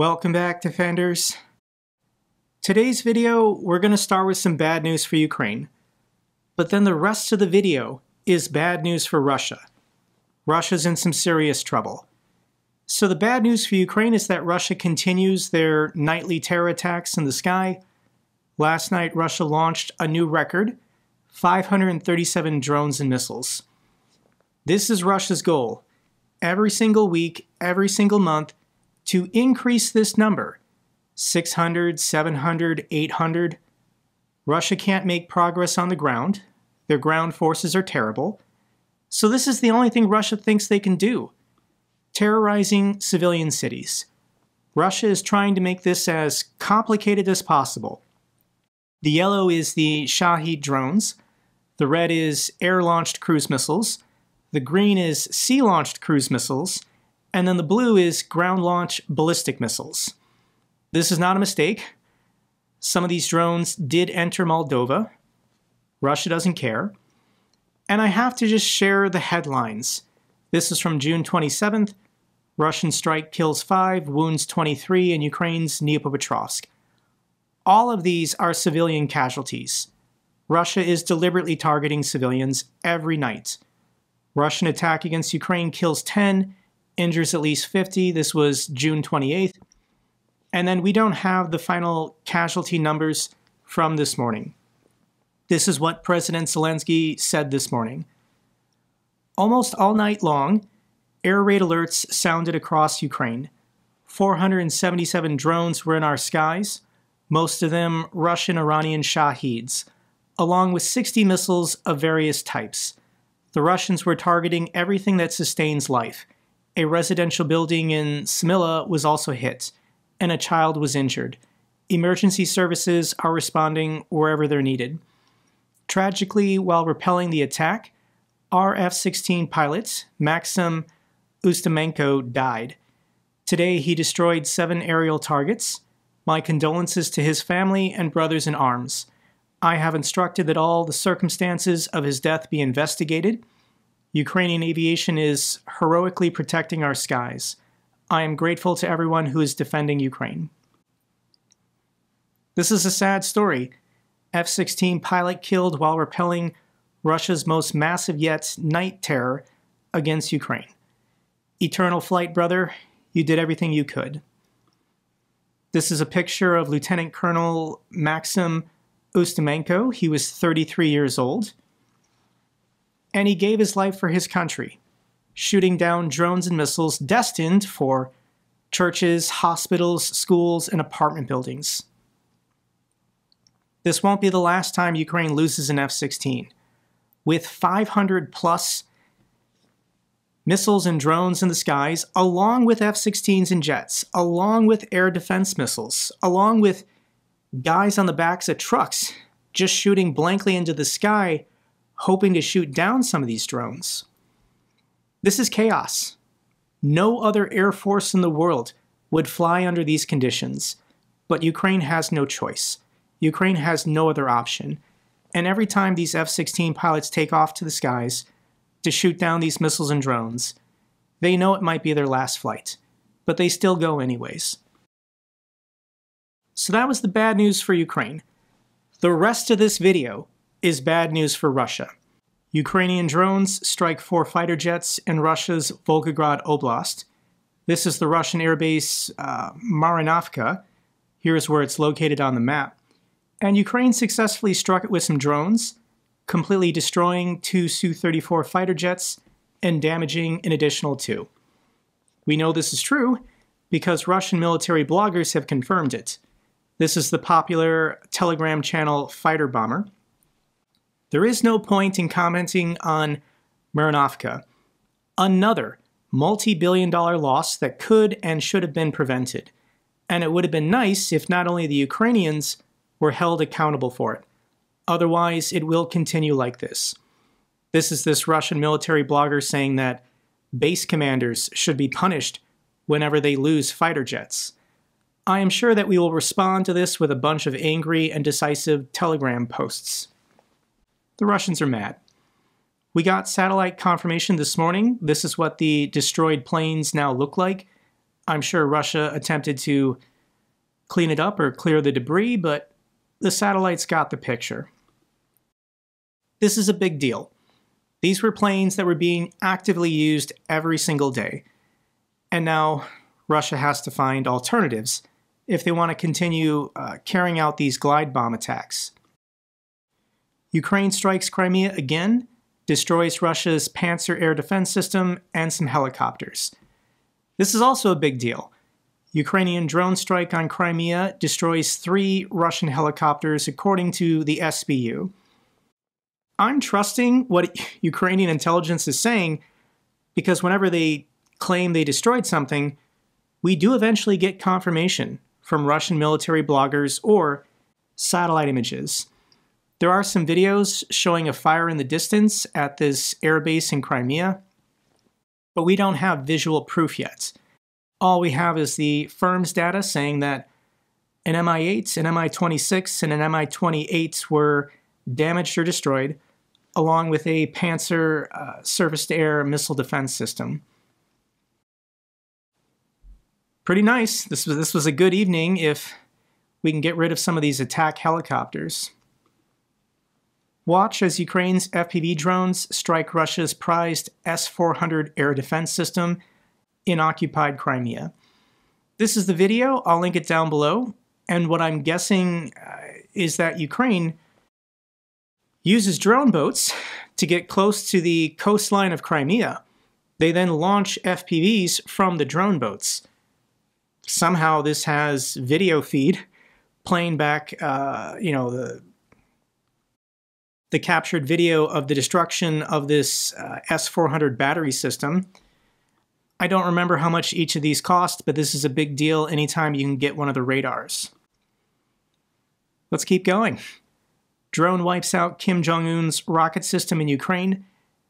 Welcome back, Defenders. Today's video, we're going to start with some bad news for Ukraine. But then the rest of the video is bad news for Russia. Russia's in some serious trouble. So the bad news for Ukraine is that Russia continues their nightly terror attacks in the sky. Last night, Russia launched a new record, 537 drones and missiles. This is Russia's goal. Every single week, every single month, to increase this number, 600, 700, 800. Russia can't make progress on the ground. Their ground forces are terrible. So this is the only thing Russia thinks they can do, terrorizing civilian cities. Russia is trying to make this as complicated as possible. The yellow is the Shahed drones. The red is air-launched cruise missiles. The green is sea-launched cruise missiles. And then the blue is ground-launched ballistic missiles. This is not a mistake. Some of these drones did enter Moldova. Russia doesn't care. And I have to just share the headlines. This is from June 27th. Russian strike kills 5, wounds 23 in Ukraine's Dnipropetrovsk. All of these are civilian casualties. Russia is deliberately targeting civilians every night. Russian attack against Ukraine kills 10, injures at least 50. This was June 28th. And then we don't have the final casualty numbers from this morning. This is what President Zelensky said this morning. Almost all night long, air raid alerts sounded across Ukraine. 477 drones were in our skies, most of them Russian-Iranian Shaheds, along with 60 missiles of various types. The Russians were targeting everything that sustains life. A residential building in Smila was also hit, and a child was injured. Emergency services are responding wherever they're needed. Tragically, while repelling the attack, our F-16 pilot, Maxim Ustimenko, died. Today, he destroyed 7 aerial targets. My condolences to his family and brothers in arms. I have instructed that all the circumstances of his death be investigated. Ukrainian aviation is heroically protecting our skies. I am grateful to everyone who is defending Ukraine. This is a sad story. F-16 pilot killed while repelling Russia's most massive yet night terror against Ukraine. Eternal flight, brother. You did everything you could. This is a picture of Lieutenant Colonel Maxim Ustimenko. He was 33 years old. And he gave his life for his country, shooting down drones and missiles destined for churches, hospitals, schools, and apartment buildings. This won't be the last time Ukraine loses an F-16. With 500 plus missiles and drones in the skies, along with F-16s and jets, along with air defense missiles, along with guys on the backs of trucks just shooting blankly into the sky, hoping to shoot down some of these drones. This is chaos. No other air force in the world would fly under these conditions, but Ukraine has no choice. Ukraine has no other option. And every time these F-16 pilots take off to the skies to shoot down these missiles and drones, they know it might be their last flight, but they still go anyways. So that was the bad news for Ukraine. The rest of this video is bad news for Russia. Ukrainian drones strike 4 fighter jets in Russia's Volgograd Oblast. This is the Russian airbase Marinovka. Here's where it's located on the map. And Ukraine successfully struck it with some drones, completely destroying 2 Su-34 fighter jets and damaging an additional 2. We know this is true because Russian military bloggers have confirmed it. This is the popular Telegram channel Fighter Bomber. There is no point in commenting on Marinovka, another multi-billion-dollar loss that could and should have been prevented. And it would have been nice if not only the Ukrainians were held accountable for it. Otherwise, it will continue like this. This is this Russian military blogger saying that base commanders should be punished whenever they lose fighter jets. I am sure that we will respond to this with a bunch of angry and decisive Telegram posts. The Russians are mad. We got satellite confirmation this morning. This is what the destroyed planes now look like. I'm sure Russia attempted to clean it up or clear the debris, but the satellites got the picture. This is a big deal. These were planes that were being actively used every single day. And now Russia has to find alternatives if they want to continue carrying out these glide bomb attacks. Ukraine strikes Crimea again, destroys Russia's Panzer air defense system and some helicopters. This is also a big deal. Ukrainian drone strike on Crimea destroys 3 Russian helicopters, according to the SBU. I'm trusting what Ukrainian intelligence is saying because whenever they claim they destroyed something, we do eventually get confirmation from Russian military bloggers or satellite images. There are some videos showing a fire in the distance at this airbase in Crimea, but we don't have visual proof yet. All we have is the firm's data saying that an Mi-8, an Mi-26, and an Mi-28 were damaged or destroyed, along with a Panzer surface-to-air missile defense system. Pretty nice. This was a good evening if we can get rid of some of these attack helicopters. Watch as Ukraine's FPV drones strike Russia's prized S-400 air defense system in occupied Crimea. This is the video. I'll link it down below. And what I'm guessing is that Ukraine uses drone boats to get close to the coastline of Crimea. They then launch FPVs from the drone boats. Somehow this has video feed playing back, the captured video of the destruction of this S-400 battery system. I don't remember how much each of these cost, but this is a big deal anytime you can get one of the radars. Let's keep going. Drone wipes out Kim Jong-un's rocket system in Ukraine.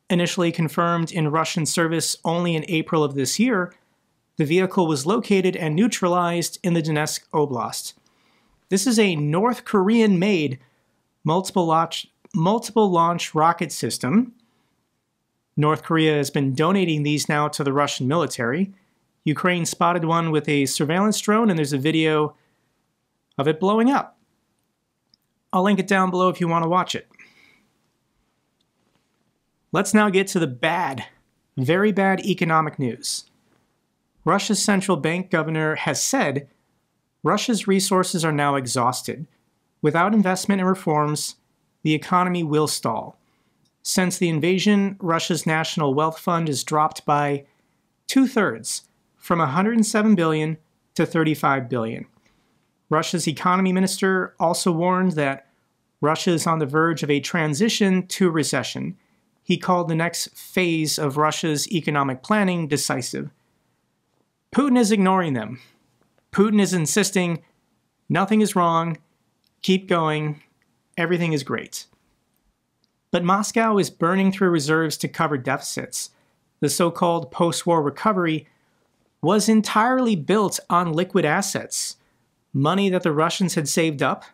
Initially confirmed in Russian service only in April of this year, the vehicle was located and neutralized in the Donetsk Oblast. This is a North Korean-made multiple launch rocket system. North Korea has been donating these now to the Russian military. Ukraine spotted one with a surveillance drone, and there's a video of it blowing up. I'll link it down below if you want to watch it. Let's now get to the bad, very bad economic news. Russia's central bank governor has said Russia's resources are now exhausted. Without investment and reforms, the economy will stall. Since the invasion, Russia's national wealth fund has dropped by 2/3, from $107 billion to $35 billion. Russia's economy minister also warned that Russia is on the verge of a transition to recession. He called the next phase of Russia's economic planning decisive. Putin is ignoring them. Putin is insisting nothing is wrong, keep going, everything is great. But Moscow is burning through reserves to cover deficits. The so-called post-war recovery was entirely built on liquid assets, money that the Russians had saved up,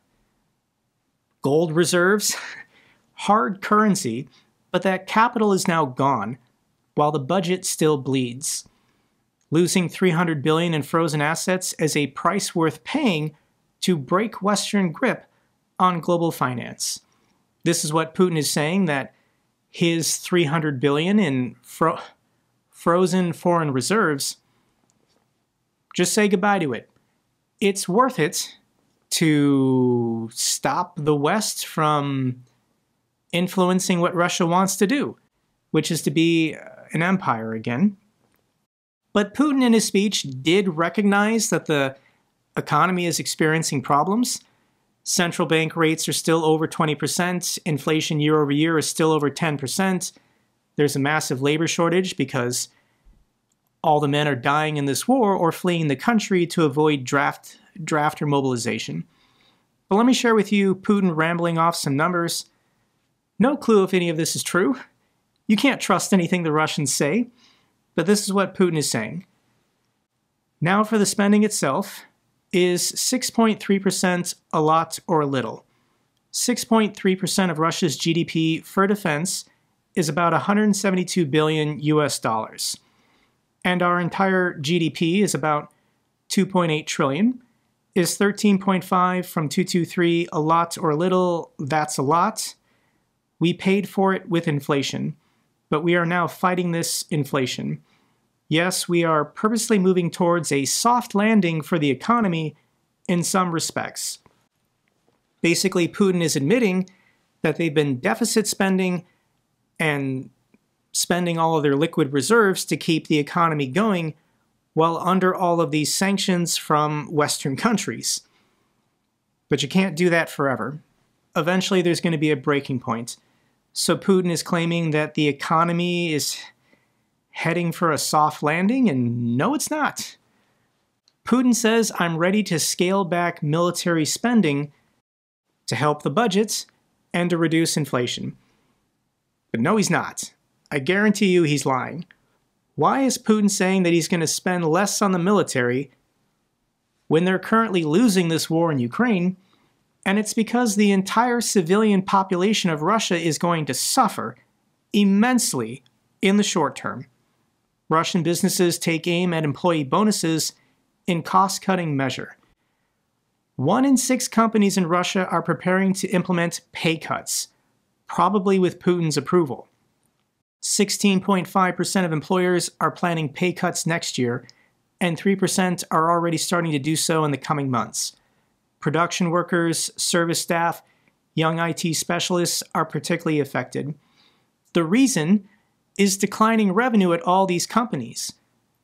gold reserves, hard currency, but that capital is now gone, while the budget still bleeds. Losing $300 billion in frozen assets is a price worth paying to break Western grip on global finance. This is what Putin is saying, that his $300 billion in frozen foreign reserves, just say goodbye to it. It's worth it to stop the West from influencing what Russia wants to do, which is to be an empire again. But Putin in his speech did recognize that the economy is experiencing problems. Central bank rates are still over 20%. Inflation year over year is still over 10%. There's a massive labor shortage because all the men are dying in this war or fleeing the country to avoid draft or mobilization. But let me share with you Putin rambling off some numbers. No clue if any of this is true. You can't trust anything the Russians say, but this is what Putin is saying. Now for the spending itself. Is 6.3% a lot or a little? 6.3% of Russia's GDP for defense is about $172 billion US. And our entire GDP is about 2.8 trillion. Is 13.5 from 223 a lot or little? That's a lot. We paid for it with inflation, but we are now fighting this inflation. Yes, we are purposely moving towards a soft landing for the economy in some respects. Basically, Putin is admitting that they've been deficit spending and spending all of their liquid reserves to keep the economy going while under all of these sanctions from Western countries. But you can't do that forever. Eventually, there's going to be a breaking point. So Putin is claiming that the economy is heading for a soft landing, and no, it's not. Putin says, I'm ready to scale back military spending to help the budgets and to reduce inflation. But no, he's not. I guarantee you he's lying. Why is Putin saying that he's going to spend less on the military when they're currently losing this war in Ukraine? And it's because the entire civilian population of Russia is going to suffer immensely in the short term. Russian businesses take aim at employee bonuses in cost-cutting measure. 1 in 6 companies in Russia are preparing to implement pay cuts, probably with Putin's approval. 16.5% of employers are planning pay cuts next year, and 3% are already starting to do so in the coming months. Production workers, service staff, young IT specialists are particularly affected. The reason is declining revenue at all these companies.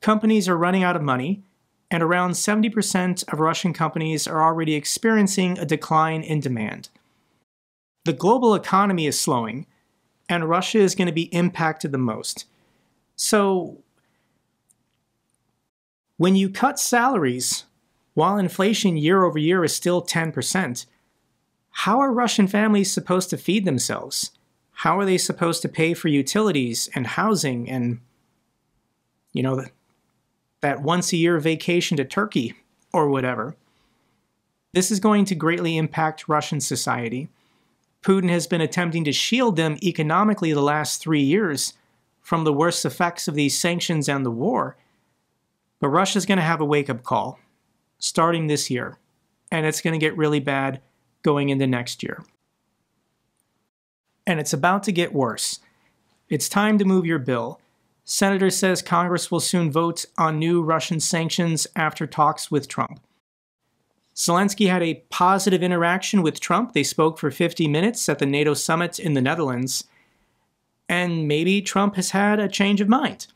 Companies are running out of money, and around 70% of Russian companies are already experiencing a decline in demand. The global economy is slowing, and Russia is going to be impacted the most. So, when you cut salaries while inflation year over year is still 10%, how are Russian families supposed to feed themselves? How are they supposed to pay for utilities and housing and, that once-a-year vacation to Turkey or whatever? This is going to greatly impact Russian society. Putin has been attempting to shield them economically the last 3 years from the worst effects of these sanctions and the war. But Russia's going to have a wake-up call starting this year, and it's going to get really bad going into next year. And it's about to get worse. It's time to move your bill. Senator says Congress will soon vote on new Russian sanctions after talks with Trump. Zelensky had a positive interaction with Trump. They spoke for 50 minutes at the NATO summit in the Netherlands. And maybe Trump has had a change of mind.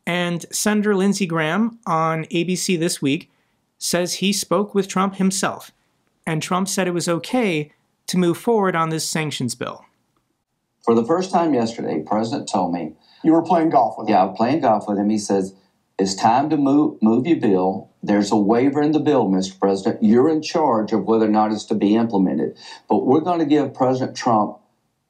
And Senator Lindsey Graham on ABC This Week says he spoke with Trump himself. And Trump said it was okay to move forward on this sanctions bill. For the first time yesterday, President told me... You were playing golf with him? Yeah, I was playing golf with him. He says, it's time to move your bill. There's a waiver in the bill, Mr. President. You're in charge of whether or not it's to be implemented. But we're going to give President Trump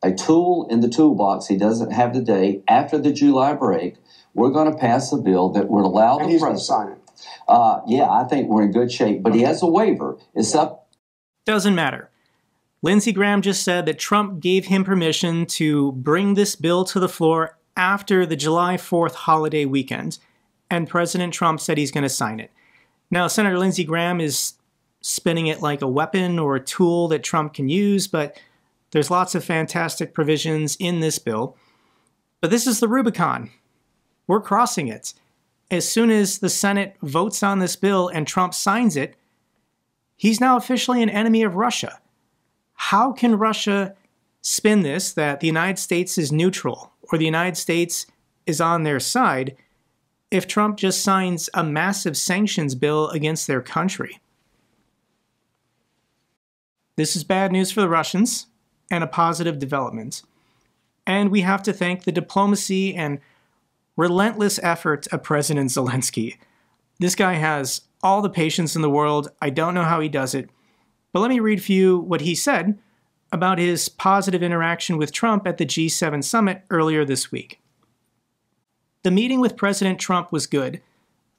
a tool in the toolbox he doesn't have today. After the July break, we're going to pass a bill that would allow the president... going to sign it. Yeah, I think we're in good shape. But he has a waiver. It's up... Doesn't matter. Lindsey Graham just said that Trump gave him permission to bring this bill to the floor after the July 4th holiday weekend, and President Trump said he's going to sign it. Now, Senator Lindsey Graham is spinning it like a weapon or a tool that Trump can use, but there's lots of fantastic provisions in this bill. But this is the Rubicon. We're crossing it. As soon as the Senate votes on this bill and Trump signs it, he's now officially an enemy of Russia. How can Russia spin this that the United States is neutral or the United States is on their side if Trump just signs a massive sanctions bill against their country? This is bad news for the Russians and a positive development. And we have to thank the diplomacy and relentless effort of President Zelensky. This guy has all the patience in the world. I don't know how he does it. But let me read for you what he said about his positive interaction with Trump at the G7 summit earlier this week. The meeting with President Trump was good.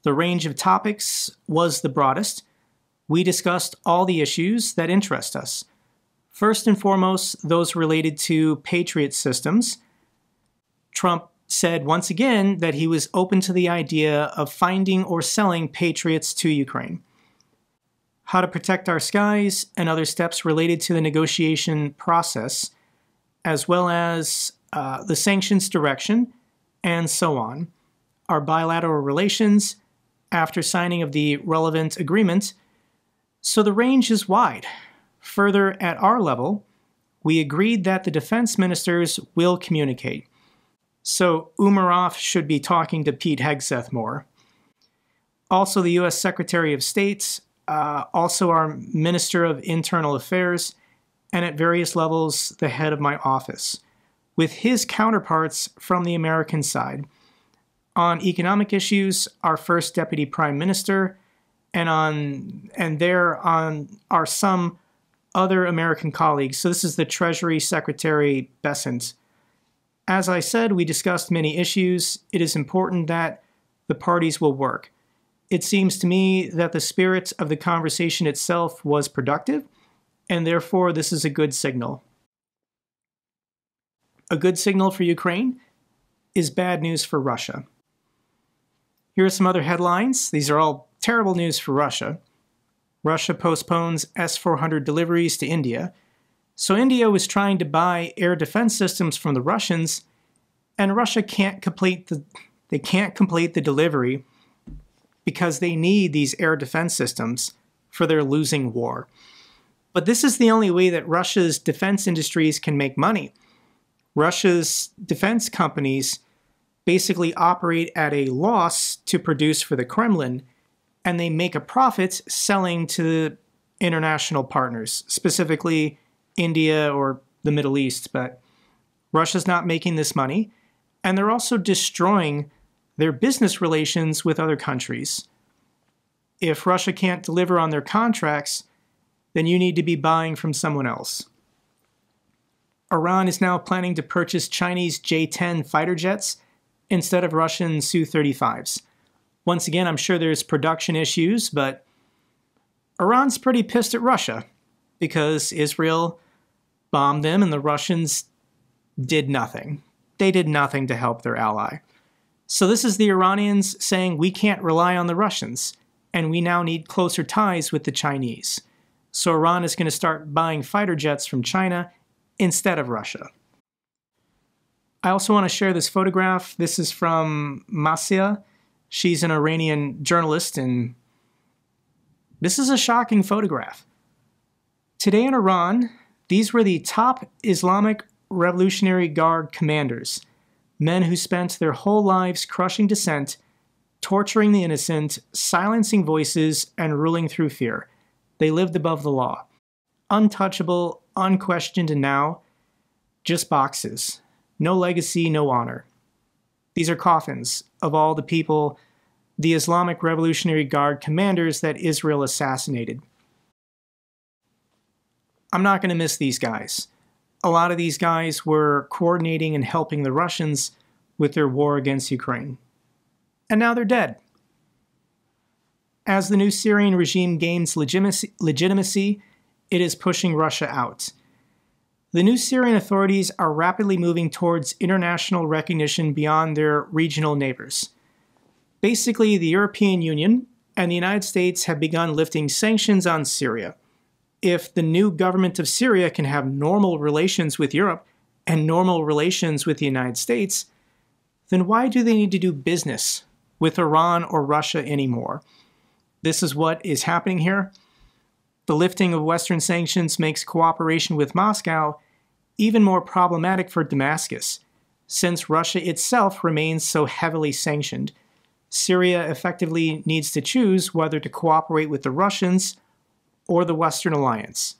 The range of topics was the broadest. We discussed all the issues that interest us. First and foremost, those related to Patriot systems. Trump said once again that he was open to the idea of finding or selling Patriots to Ukraine. How to protect our skies and other steps related to the negotiation process, as well as the sanctions direction, and so on. Our bilateral relations after signing of the relevant agreement. So the range is wide. Further, at our level, we agreed that the defense ministers will communicate. So Umerov should be talking to Pete Hegseth more. Also the U.S. Secretary of State, also our Minister of Internal Affairs, and at various levels the head of my office, with his counterparts from the American side. On economic issues, our first Deputy Prime Minister, and there are some other American colleagues. So this is the Treasury Secretary Bessent. As I said, we discussed many issues. It is important that the parties will work. It seems to me that the spirit of the conversation itself was productive, and therefore this is a good signal. A good signal for Ukraine is bad news for Russia. Here are some other headlines. These are all terrible news for Russia. Russia postpones S-400 deliveries to India. So India was trying to buy air defense systems from the Russians, and Russia can't complete the delivery because they need these air defense systems for their losing war. But this is the only way that Russia's defense industries can make money. Russia's defense companies basically operate at a loss to produce for the Kremlin, and they make a profit selling to international partners, specifically India or the Middle East. But Russia's not making this money, and they're also destroying their business relations with other countries. If Russia can't deliver on their contracts, then you need to be buying from someone else. Iran is now planning to purchase Chinese J-10 fighter jets instead of Russian Su-35s. Once again, I'm sure there's production issues, but Iran's pretty pissed at Russia because Israel bombed them and the Russians did nothing. They did nothing to help their ally. So this is the Iranians saying we can't rely on the Russians, and we now need closer ties with the Chinese. So Iran is going to start buying fighter jets from China instead of Russia. I also want to share this photograph. This is from Masya. She's an Iranian journalist, and this is a shocking photograph. Today in Iran, these were the top Islamic Revolutionary Guard commanders, men who spent their whole lives crushing dissent, torturing the innocent, silencing voices, and ruling through fear. They lived above the law. Untouchable, unquestioned, and now, just boxes. No legacy, no honor. These are coffins of all the people, the Islamic Revolutionary Guard commanders that Israel assassinated. I'm not going to miss these guys. A lot of these guys were coordinating and helping the Russians with their war against Ukraine. And now they're dead. As the new Syrian regime gains legitimacy, it is pushing Russia out. The new Syrian authorities are rapidly moving towards international recognition beyond their regional neighbors. Basically, the European Union and the United States have begun lifting sanctions on Syria. If the new government of Syria can have normal relations with Europe and normal relations with the United States, then why do they need to do business with Iran or Russia anymore? This is what is happening here. The lifting of Western sanctions makes cooperation with Moscow even more problematic for Damascus, since Russia itself remains so heavily sanctioned. Syria effectively needs to choose whether to cooperate with the Russians or the Western alliance.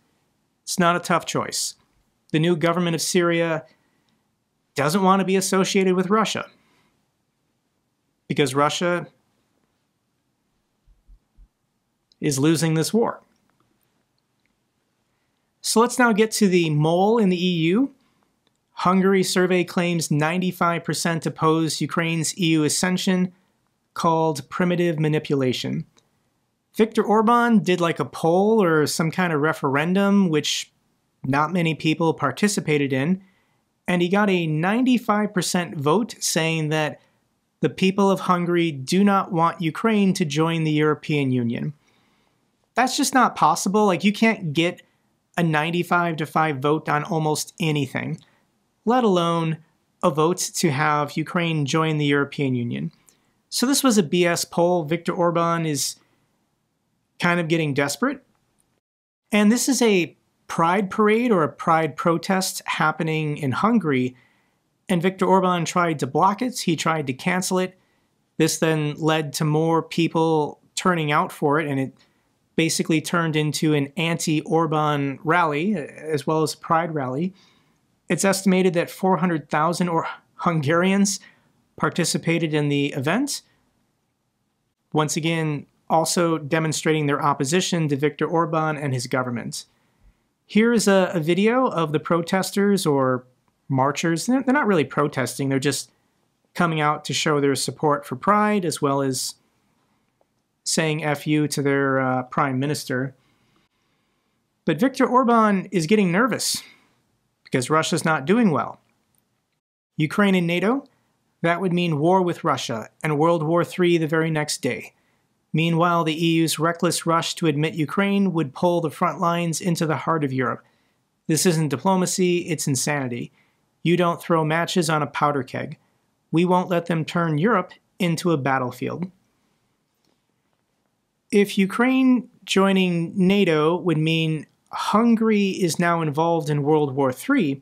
It's not a tough choice. The new government of Syria doesn't want to be associated with Russia, because Russia is losing this war. So let's now get to the mole in the EU. Hungary survey claims 95% oppose Ukraine's EU accession, called primitive manipulation. Viktor Orban did like a poll or some kind of referendum, which not many people participated in, and he got a 95% vote saying that the people of Hungary do not want Ukraine to join the European Union. That's just not possible. Like, you can't get a 95-5 vote on almost anything, let alone a vote to have Ukraine join the European Union. So this was a BS poll. Viktor Orban is kind of getting desperate. And this is a pride parade or a pride protest happening in Hungary, and Viktor Orban tried to block it. He tried to cancel it. This then led to more people turning out for it, and it basically turned into an anti-Orban rally as well as a pride rally. It's estimated that 400,000 Hungarians participated in the event. Once again, also demonstrating their opposition to Viktor Orban and his government. Here's a video of the protesters or marchers. They're not really protesting, they're just coming out to show their support for Pride, as well as saying F you to their prime minister. But Viktor Orban is getting nervous because Russia's not doing well. Ukraine and NATO, that would mean war with Russia and World War III the very next day. Meanwhile, the EU's reckless rush to admit Ukraine would pull the front lines into the heart of Europe. This isn't diplomacy, it's insanity. You don't throw matches on a powder keg. We won't let them turn Europe into a battlefield. If Ukraine joining NATO would mean Hungary is now involved in World War III,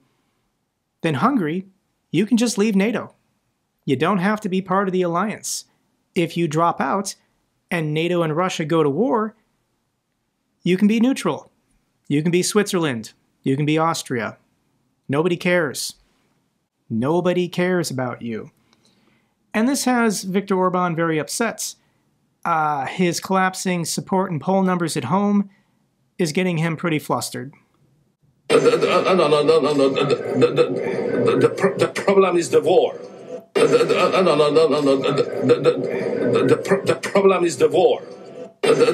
then Hungary, you can just leave NATO. You don't have to be part of the alliance. If you drop out and NATO and Russia go to war, you can be neutral. You can be Switzerland. You can be Austria. Nobody cares. Nobody cares about you. And this has Viktor Orban very upset. His collapsing support and poll numbers at home is getting him pretty flustered. The problem is the war. The problem is the war. The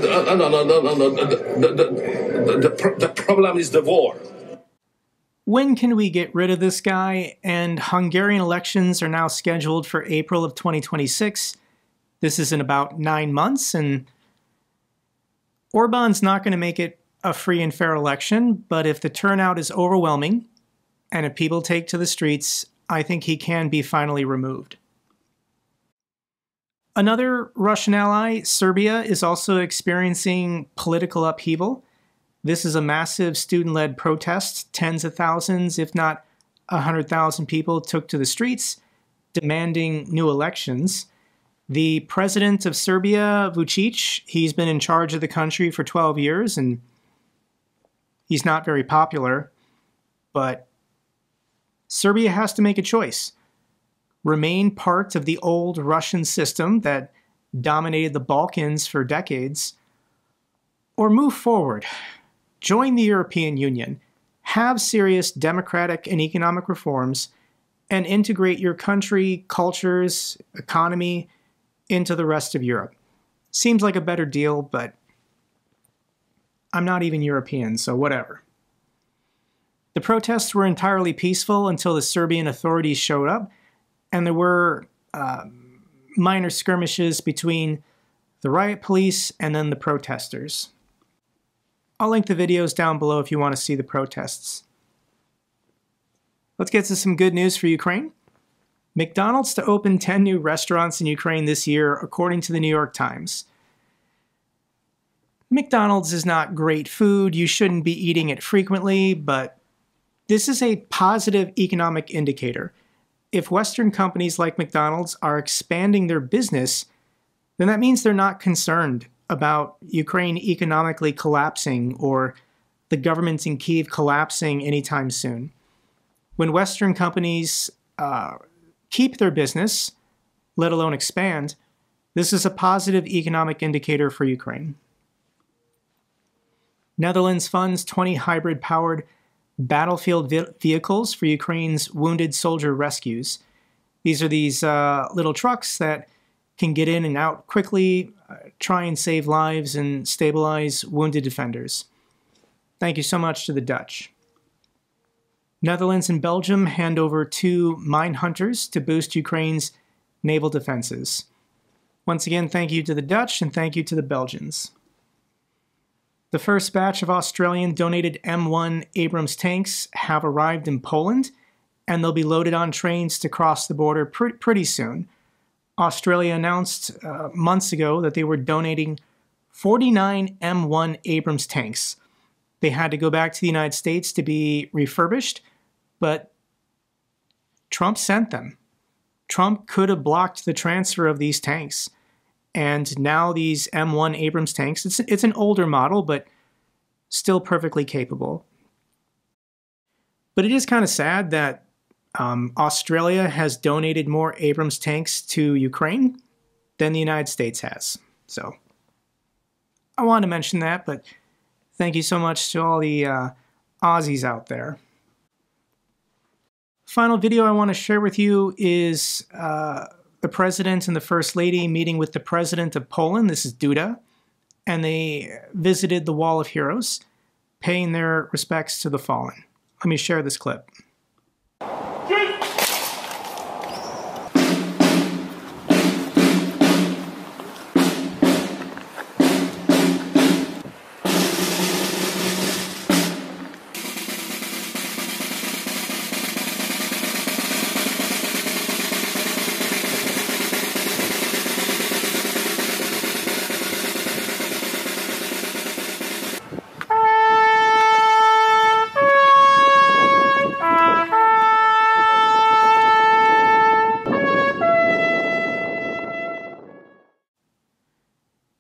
problem is the war. When can we get rid of this guy? And Hungarian elections are now scheduled for April of 2026. This is in about 9 months, and Orban's not going to make it a free and fair election, but if the turnout is overwhelming and if people take to the streets, I think he can be finally removed. Another Russian ally, Serbia, is also experiencing political upheaval. This is a massive student-led protest. Tens of thousands, if not 100,000 people took to the streets demanding new elections. The president of Serbia, Vučić, he's been in charge of the country for 12 years, and he's not very popular, but Serbia has to make a choice. Remain part of the old Russian system that dominated the Balkans for decades, or move forward, join the European Union, have serious democratic and economic reforms, and integrate your country, cultures, economy into the rest of Europe. Seems like a better deal, but I'm not even European, so whatever. The protests were entirely peaceful until the Serbian authorities showed up, and there were minor skirmishes between the riot police and then the protesters. I'll link the videos down below if you want to see the protests. Let's get to some good news for Ukraine. McDonald's to open 10 new restaurants in Ukraine this year, according to the New York Times. McDonald's is not great food. You shouldn't be eating it frequently, but this is a positive economic indicator. If Western companies like McDonald's are expanding their business, then that means they're not concerned about Ukraine economically collapsing or the government in Kyiv collapsing anytime soon. When Western companies keep their business, let alone expand, this is a positive economic indicator for Ukraine. Netherlands funds 20 hybrid-powered battlefield vehicles for Ukraine's wounded soldier rescues. These are these little trucks that can get in and out quickly, try and save lives, and stabilize wounded defenders. Thank you so much to the Dutch. Netherlands and Belgium hand over 2 mine hunters to boost Ukraine's naval defenses. Once again, thank you to the Dutch and thank you to the Belgians. The first batch of Australian donated M1 Abrams tanks have arrived in Poland, and they'll be loaded on trains to cross the border pretty soon. Australia announced months ago that they were donating 49 M1 Abrams tanks. They had to go back to the United States to be refurbished, but Trump sent them. Trump could have blocked the transfer of these tanks. And now these M1 Abrams tanks, it's an older model, but still perfectly capable. But it is kind of sad that Australia has donated more Abrams tanks to Ukraine than the United States has. So I wanted to mention that, but thank you so much to all the Aussies out there. Final video I want to share with you is the President and the First Lady meeting with the President of Poland. This is Duda. And they visited the Wall of Heroes, paying their respects to the fallen. Let me share this clip.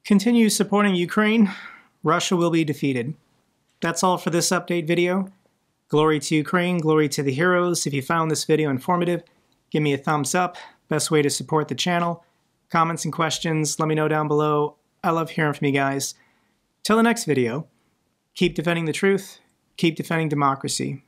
Continue supporting Ukraine. Russia will be defeated. That's all for this update video. Glory to Ukraine, glory to the heroes. If you found this video informative, give me a thumbs up. Best way to support the channel. Comments and questions, let me know down below. I love hearing from you guys. Till the next video, keep defending the truth, keep defending democracy.